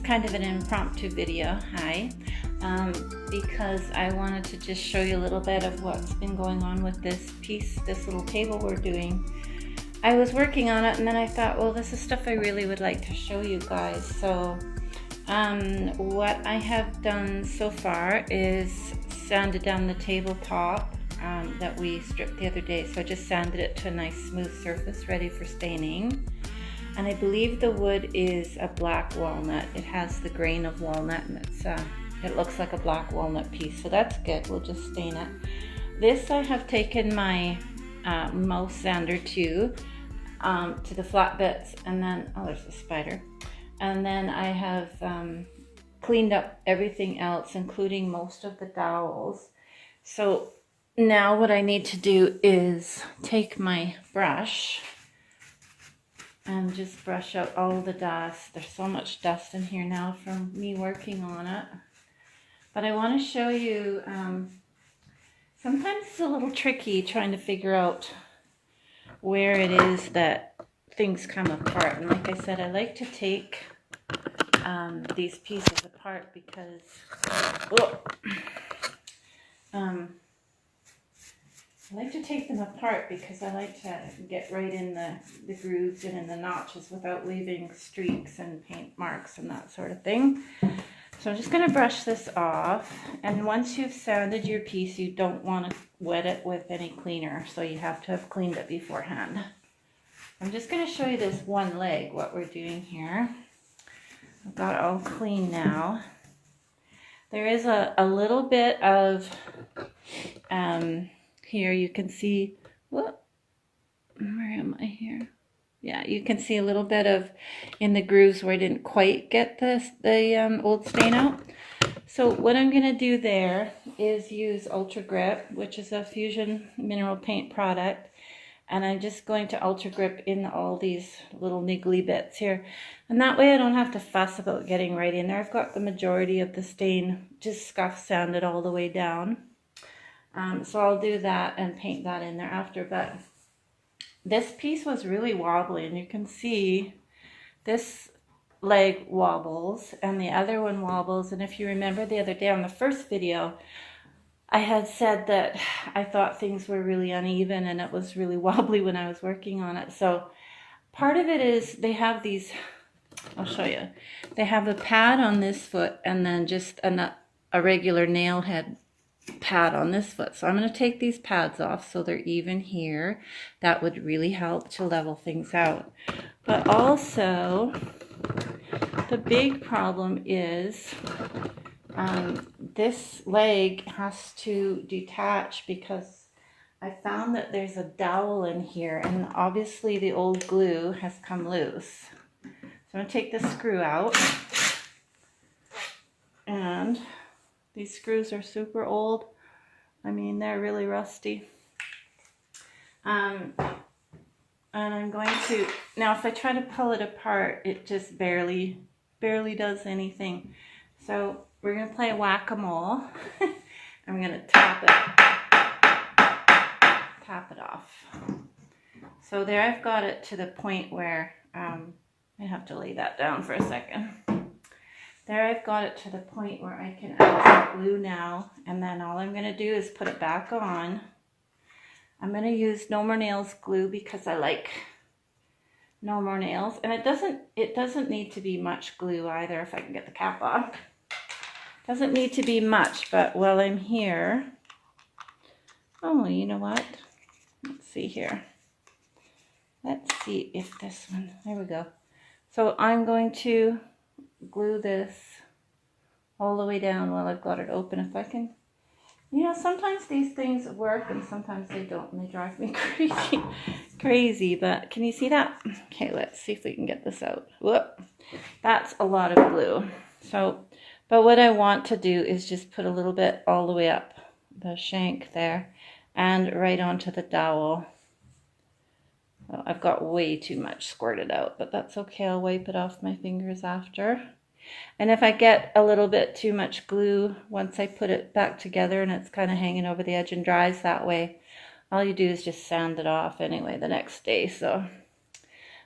kind of an impromptu video, because I wanted to just show you a little bit of what's been going on with this piece, this little table we're doing. I was working on it and then I thought, well, this is stuff I really would like to show you guys. So what I have done so far is sanded down the tabletop that we stripped the other day. So I just sanded it to a nice smooth surface ready for staining. And I believe the wood is a black walnut. It has the grain of walnut and it looks like a black walnut piece. So that's good, we'll just stain it. This I have taken my mouse sander to the flat bits, and then, oh, there's a spider. And then I have cleaned up everything else, including most of the dowels. So now what I need to do is take my brush and just brush out all the dust. There's so much dust in here now from me working on it. But I want to show you, sometimes it's a little tricky trying to figure out where it is that things come apart. And like I said, I like to take these pieces apart because I like to take them apart because I like to get right in the grooves and in the notches without leaving streaks and paint marks and that sort of thing. So I'm just going to brush this off, and once you've sanded your piece, you don't want to wet it with any cleaner, so you have to have cleaned it beforehand. I'm just going to show you this one leg, what we're doing here. I've got it all clean now. There is a little bit of, here you can see, where am I here? Yeah, you can see a little bit of in the grooves where I didn't quite get the old stain out. So what I'm going to do there is use Ultra Grip, which is a fusion mineral paint product. And I'm just going to Ultra Grip in all these little niggly bits here. And that way I don't have to fuss about getting right in there. I've got the majority of the stain just scuff sanded all the way down. So I'll do that and paint that in there after. But this piece was really wobbly, and you can see this leg wobbles and the other one wobbles. And if you remember the other day on the first video, I had said that I thought things were really uneven and it was really wobbly when I was working on it. So part of it is they have these, I'll show you. They have a pad on this foot and then just a regular nail head pad on this foot. So I'm going to take these pads off so they're even here. That would really help to level things out. But also the big problem is this leg has to detach because I found that there's a dowel in here, and obviously the old glue has come loose. So I'm going to take the screw out, and these screws are super old. I mean, they're really rusty. And I'm going to, now if I try to pull it apart, it just barely does anything. So we're going to play whack-a-mole. I'm going to tap it off. So there I've got it to the point where, I have to lay that down for a second. There I've got it to the point where I can add some glue now, and then all I'm going to do is put it back on. I'm going to use No More Nails glue because I like No More Nails, and it doesn't need to be much glue either. If I can get the cap off, doesn't need to be much. But while I'm here, oh, you know what? Let's see here. Let's see if this one. There we go. So I'm going to glue this all the way down while I've got it open. If I can, you know, sometimes these things work and sometimes they don't, and they drive me crazy. But can you see that? Okay, let's see if we can get this out. Whoop, that's a lot of glue. So, but what I want to do is just put a little bit all the way up the shank there and right onto the dowel. Well, I've got way too much squirted out, but that's okay. I'll wipe it off my fingers after. And if I get a little bit too much glue, once I put it back together and it's kind of hanging over the edge and dries that way, all you do is just sand it off anyway the next day. So,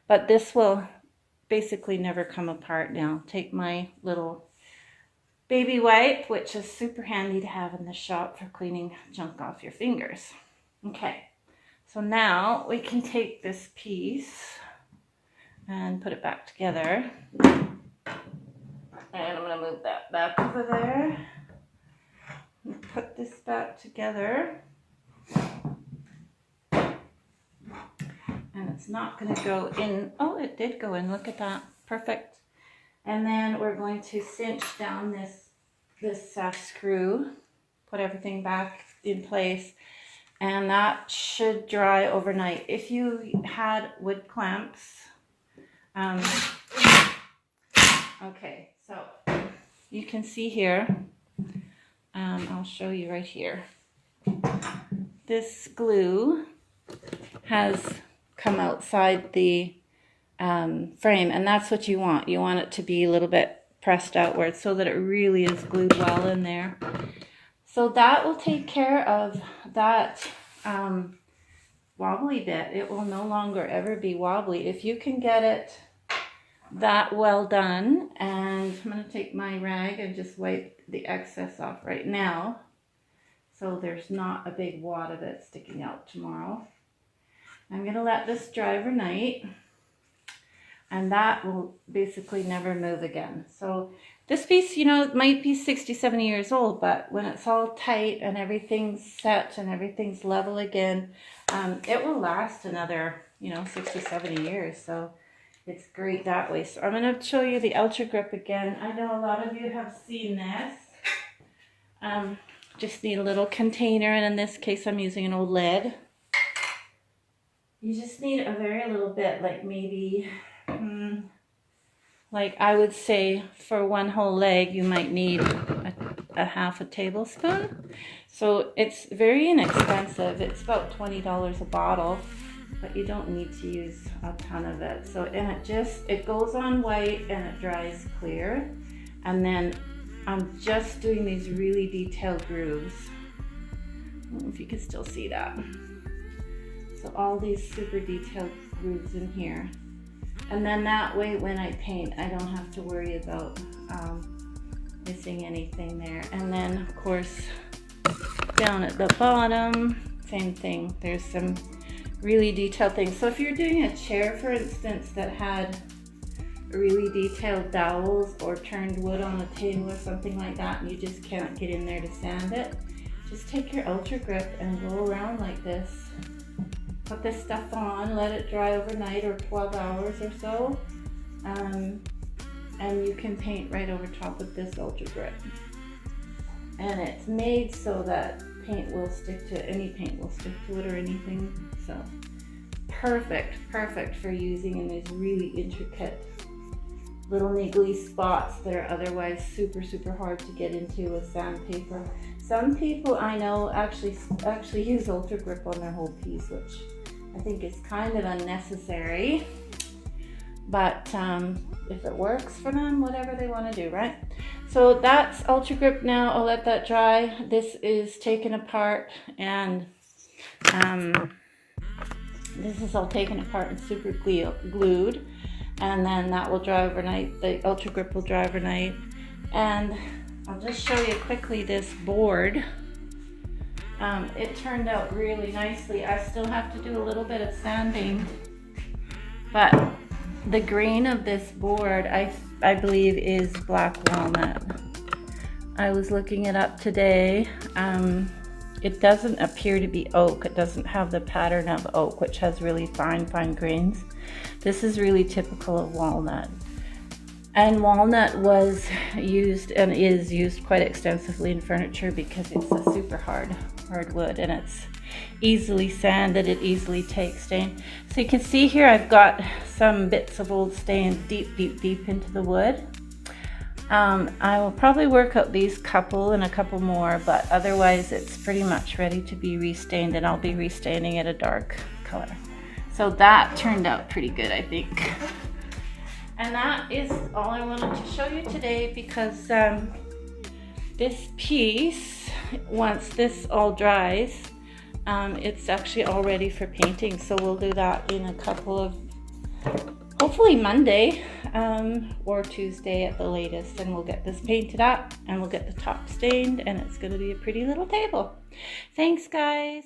but this will basically never come apart now. Take my little baby wipe, which is super handy to have in the shop for cleaning junk off your fingers. Okay, so now we can take this piece and put it back together. And I'm going to move that back over there. And put this back together. And it's not going to go in. Oh, it did go in. Look at that. Perfect. And then we're going to cinch down this screw, put everything back in place, and that should dry overnight. If you had wood clamps, okay, so you can see here, I'll show you right here. This glue has come outside the frame, and that's what you want. You want it to be a little bit pressed outwards so that it really is glued well in there. So that will take care of that wobbly bit. It will no longer ever be wobbly if you can get it that well done. And I'm going to take my rag and just wipe the excess off right now so there's not a big wad of it sticking out tomorrow. I'm going to let this dry overnight, and that will basically never move again. So this piece, you know, it might be 60, 70 years old, but when it's all tight and everything's set and everything's level again, it will last another, 60, 70 years. So it's great that way. So I'm going to show you the Ultra Grip again. I know a lot of you have seen this. Just need a little container, and in this case I'm using an old lid. You just need a very little bit, like maybe, like I would say for one whole leg, you might need a half a tablespoon. So it's very inexpensive. It's about $20 a bottle, but you don't need to use a ton of it. So, and it goes on white and it dries clear. And then I'm just doing these really detailed grooves. I don't know if you can still see that. So all these super detailed grooves in here. And then that way when I paint, I don't have to worry about missing anything there. And then of course, down at the bottom, same thing. There's some really detailed things. So if you're doing a chair, for instance, that had really detailed dowels or turned wood on the table or something like that, and you just can't get in there to sand it, just take your Ultra Grip and go around like this. Put this stuff on, let it dry overnight or 12 hours or so, and you can paint right over top of this Ultra Grip. And it's made so that paint will stick to, any paint will stick to it or anything. So perfect for using in these really intricate little niggly spots that are otherwise super hard to get into with sandpaper. Some people I know actually use Ultra Grip on their whole piece, which I think is kind of unnecessary, but if it works for them, whatever they want to do, right? So that's Ultra Grip now. I'll let that dry. This is taken apart, and this is all taken apart and super glued, and then that will dry overnight. The Ultra Grip will dry overnight, and I'll just show you quickly this board. It turned out really nicely. I still have to do a little bit of sanding, but the grain of this board, I believe, is black walnut. I was looking it up today. It doesn't appear to be oak. It doesn't have the pattern of oak, which has really fine grains. This is really typical of walnut. And walnut was used and is used quite extensively in furniture because it's a super hard wood, and it's easily sanded. It easily takes stain. So you can see here I've got some bits of old stain deep into the wood. I will probably work out these couple and a couple more, but otherwise it's pretty much ready to be restained, and I'll be restaining it a dark color. So that turned out pretty good, I think. And that is all I wanted to show you today, because this piece, once this all dries, it's actually all ready for painting. So we'll do that in a couple of, hopefully Monday or Tuesday at the latest, and we'll get this painted up and we'll get the top stained, and it's going to be a pretty little table. Thanks, guys.